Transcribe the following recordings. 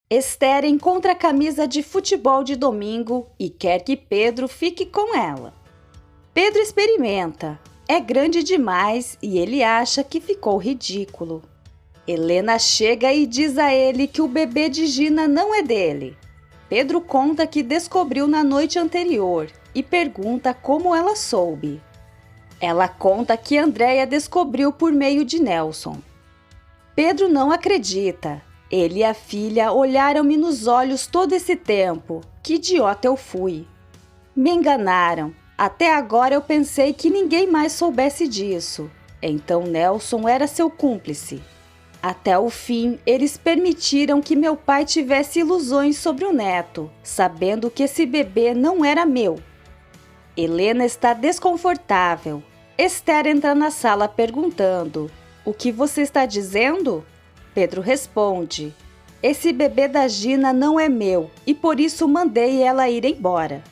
Esther encontra a camisa de futebol de domingo e quer que Pedro fique com ela. Pedro experimenta. É grande demais e ele acha que ficou ridículo. Helena chega e diz a ele que o bebê de Gina não é dele. Pedro conta que descobriu na noite anterior e pergunta como ela soube. Ela conta que Andréia descobriu por meio de Nelson. Pedro não acredita. Ele e a filha olharam-me nos olhos todo esse tempo. Que idiota eu fui. Me enganaram. Até agora eu pensei que ninguém mais soubesse disso. Então Nelson era seu cúmplice. Até o fim, eles permitiram que meu pai tivesse ilusões sobre o neto, sabendo que esse bebê não era meu. Helena está desconfortável. Esther entra na sala perguntando: "O que você está dizendo?" Pedro responde: "Esse bebê da Gina não é meu e por isso mandei ela ir embora."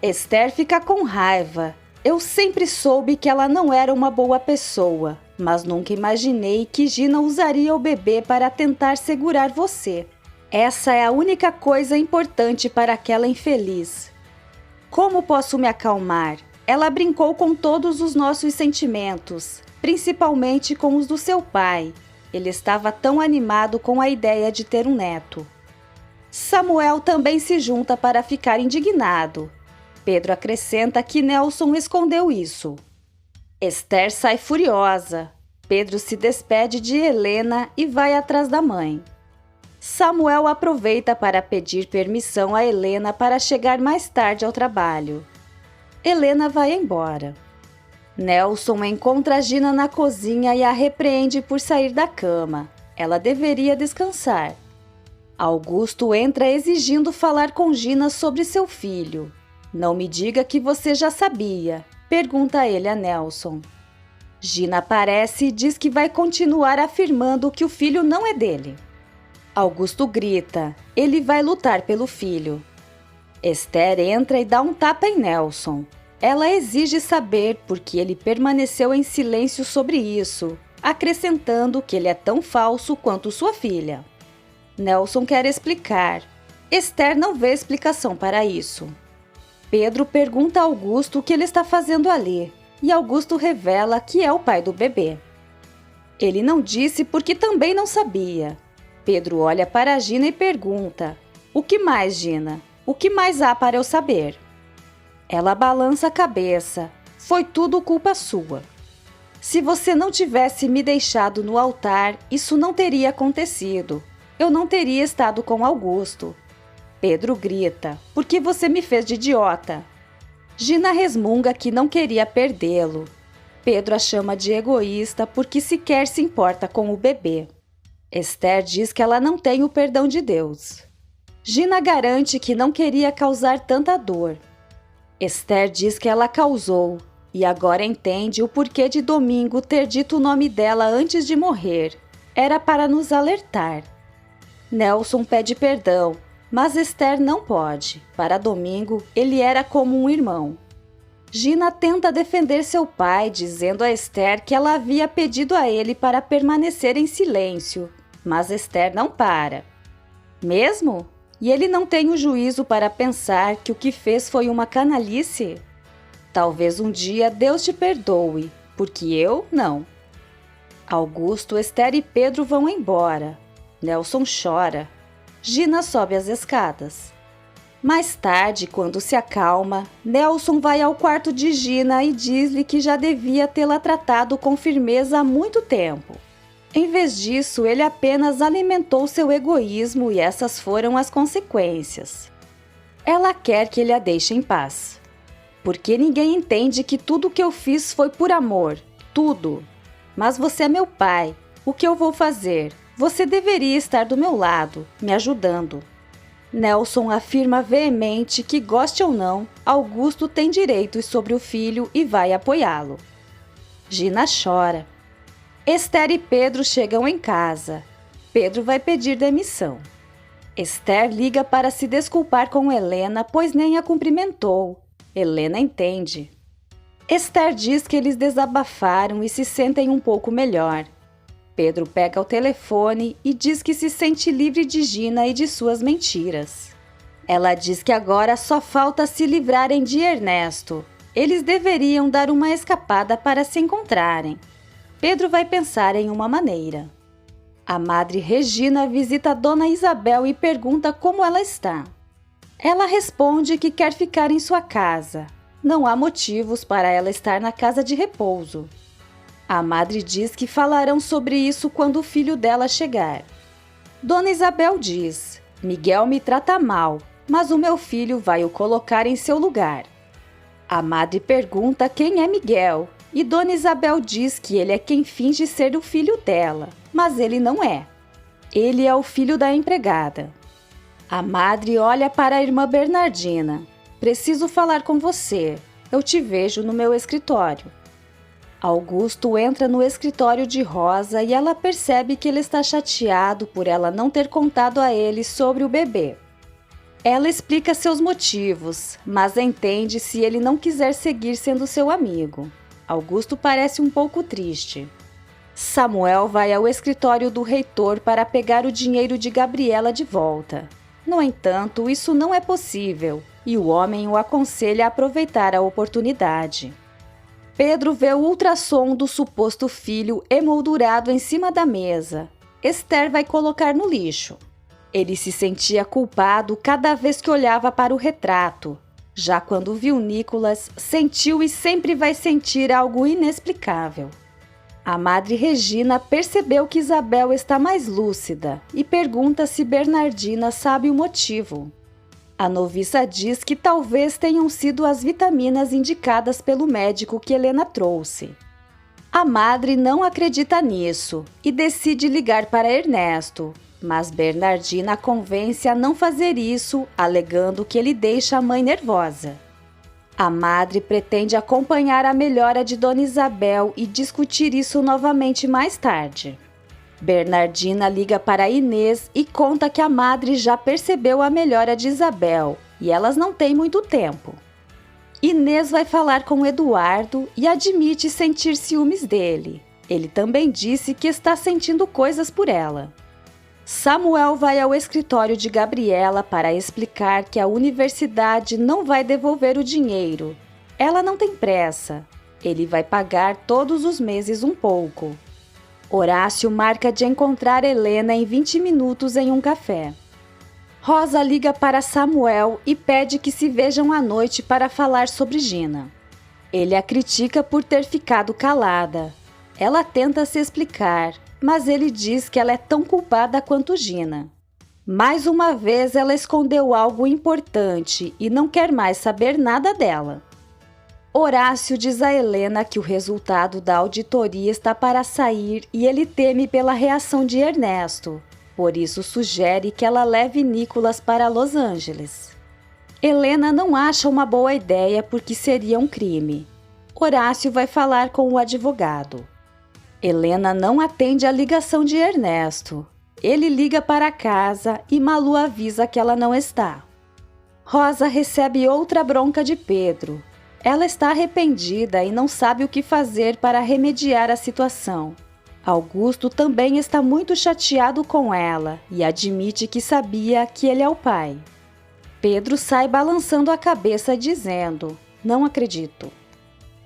Esther fica com raiva. Eu sempre soube que ela não era uma boa pessoa, mas nunca imaginei que Gina usaria o bebê para tentar segurar você. Essa é a única coisa importante para aquela infeliz. Como posso me acalmar? Ela brincou com todos os nossos sentimentos, principalmente com os do seu pai. Ele estava tão animado com a ideia de ter um neto. Samuel também se junta para ficar indignado. Pedro acrescenta que Nelson escondeu isso. Esther sai furiosa. Pedro se despede de Helena e vai atrás da mãe. Samuel aproveita para pedir permissão a Helena para chegar mais tarde ao trabalho. Helena vai embora. Nelson encontra Gina na cozinha e a repreende por sair da cama. Ela deveria descansar. Augusto entra exigindo falar com Gina sobre seu filho. "Não me diga que você já sabia", pergunta ele a Nelson. Gina aparece e diz que vai continuar afirmando que o filho não é dele. Augusto grita. Ele vai lutar pelo filho. Esther entra e dá um tapa em Nelson. Ela exige saber por que ele permaneceu em silêncio sobre isso, acrescentando que ele é tão falso quanto sua filha. Nelson quer explicar. Esther não vê explicação para isso. Pedro pergunta a Augusto o que ele está fazendo ali, e Augusto revela que é o pai do bebê. Ele não disse porque também não sabia. Pedro olha para Gina e pergunta: "O que mais, Gina? O que mais há para eu saber?" Ela balança a cabeça. "Foi tudo culpa sua. Se você não tivesse me deixado no altar, isso não teria acontecido. Eu não teria estado com Augusto." Pedro grita: "Por que você me fez de idiota?" Gina resmunga que não queria perdê-lo. Pedro a chama de egoísta porque sequer se importa com o bebê. Esther diz que ela não tem o perdão de Deus. Gina garante que não queria causar tanta dor. Esther diz que ela causou e agora entende o porquê de Domingo ter dito o nome dela antes de morrer. Era para nos alertar. Nelson pede perdão, mas Esther não pode. Para Domingo, ele era como um irmão. Gina tenta defender seu pai, dizendo a Esther que ela havia pedido a ele para permanecer em silêncio, mas Esther não para. Mesmo? E ele não tem o juízo para pensar que o que fez foi uma canalice? Talvez um dia Deus te perdoe, porque eu não. Augusto, Esther e Pedro vão embora. Nelson chora. Gina sobe as escadas. Mais tarde, quando se acalma, Nelson vai ao quarto de Gina e diz-lhe que já devia tê-la tratado com firmeza há muito tempo. Em vez disso, ele apenas alimentou seu egoísmo e essas foram as consequências. Ela quer que ele a deixe em paz. Porque ninguém entende que tudo o que eu fiz foi por amor. Tudo. Mas você é meu pai. O que eu vou fazer? Você deveria estar do meu lado, me ajudando. Nelson afirma veemente que, goste ou não, Augusto tem direitos sobre o filho e vai apoiá-lo. Gina chora. Esther e Pedro chegam em casa. Pedro vai pedir demissão. Esther liga para se desculpar com Helena, pois nem a cumprimentou. Helena entende. Esther diz que eles desabafaram e se sentem um pouco melhor. Pedro pega o telefone e diz que se sente livre de Gina e de suas mentiras. Ela diz que agora só falta se livrarem de Ernesto. Eles deveriam dar uma escapada para se encontrarem. Pedro vai pensar em uma maneira. A Madre Regina visita a Dona Isabel e pergunta como ela está. Ela responde que quer ficar em sua casa. Não há motivos para ela estar na casa de repouso. A madre diz que falarão sobre isso quando o filho dela chegar. Dona Isabel diz: Miguel me trata mal, mas o meu filho vai o colocar em seu lugar. A madre pergunta quem é Miguel, e Dona Isabel diz que ele é quem finge ser o filho dela, mas ele não é. Ele é o filho da empregada. A madre olha para a irmã Bernardina. Preciso falar com você. Eu te vejo no meu escritório. Augusto entra no escritório de Rosa e ela percebe que ele está chateado por ela não ter contado a ele sobre o bebê. Ela explica seus motivos, mas entende se ele não quiser seguir sendo seu amigo. Augusto parece um pouco triste. Samuel vai ao escritório do reitor para pegar o dinheiro de Gabriela de volta. No entanto, isso não é possível e o homem o aconselha a aproveitar a oportunidade. Pedro vê o ultrassom do suposto filho emoldurado em cima da mesa. Esther vai colocar no lixo. Ele se sentia culpado cada vez que olhava para o retrato. Já quando viu Nicolas, sentiu e sempre vai sentir algo inexplicável. A Madre Regina percebeu que Isabel está mais lúcida e pergunta se Bernardina sabe o motivo. A noviça diz que talvez tenham sido as vitaminas indicadas pelo médico que Helena trouxe. A madre não acredita nisso e decide ligar para Ernesto, mas Bernardina a convence a não fazer isso, alegando que ele deixa a mãe nervosa. A madre pretende acompanhar a melhora de Dona Isabel e discutir isso novamente mais tarde. Bernardina liga para Inês e conta que a madre já percebeu a melhora de Isabel e elas não têm muito tempo. Inês vai falar com Eduardo e admite sentir ciúmes dele. Ele também disse que está sentindo coisas por ela. Samuel vai ao escritório de Gabriela para explicar que a universidade não vai devolver o dinheiro. Ela não tem pressa. Ele vai pagar todos os meses um pouco. Horácio marca de encontrar Helena em 20 minutos em um café. Rosa liga para Samuel e pede que se vejam à noite para falar sobre Gina. Ele a critica por ter ficado calada. Ela tenta se explicar, mas ele diz que ela é tão culpada quanto Gina. Mais uma vez ela escondeu algo importante e não quer mais saber nada dela. Horácio diz a Helena que o resultado da auditoria está para sair e ele teme pela reação de Ernesto. Por isso sugere que ela leve Nicolas para Los Angeles. Helena não acha uma boa ideia porque seria um crime. Horácio vai falar com o advogado. Helena não atende a ligação de Ernesto. Ele liga para casa e Malu avisa que ela não está. Rosa recebe outra bronca de Pedro. Ela está arrependida e não sabe o que fazer para remediar a situação. Augusto também está muito chateado com ela e admite que sabia que ele é o pai. Pedro sai balançando a cabeça dizendo: "Não acredito."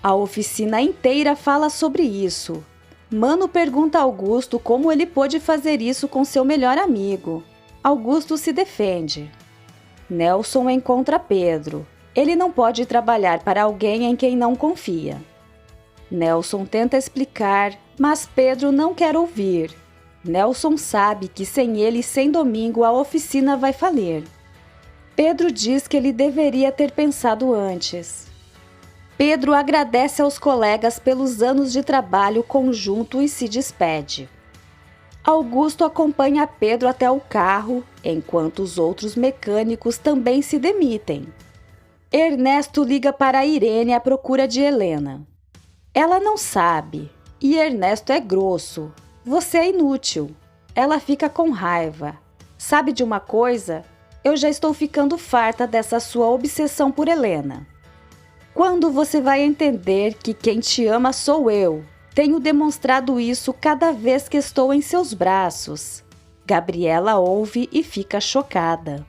A oficina inteira fala sobre isso. Mano pergunta a Augusto como ele pôde fazer isso com seu melhor amigo. Augusto se defende. Nelson encontra Pedro. Ele não pode trabalhar para alguém em quem não confia. Nelson tenta explicar, mas Pedro não quer ouvir. Nelson sabe que sem ele e sem Domingo a oficina vai falir. Pedro diz que ele deveria ter pensado antes. Pedro agradece aos colegas pelos anos de trabalho conjunto e se despede. Augusto acompanha Pedro até o carro, enquanto os outros mecânicos também se demitem. Ernesto liga para Irene à procura de Helena. Ela não sabe, e Ernesto é grosso. Você é inútil. Ela fica com raiva. Sabe de uma coisa? Eu já estou ficando farta dessa sua obsessão por Helena. Quando você vai entender que quem te ama sou eu? Tenho demonstrado isso cada vez que estou em seus braços. Gabriela ouve e fica chocada.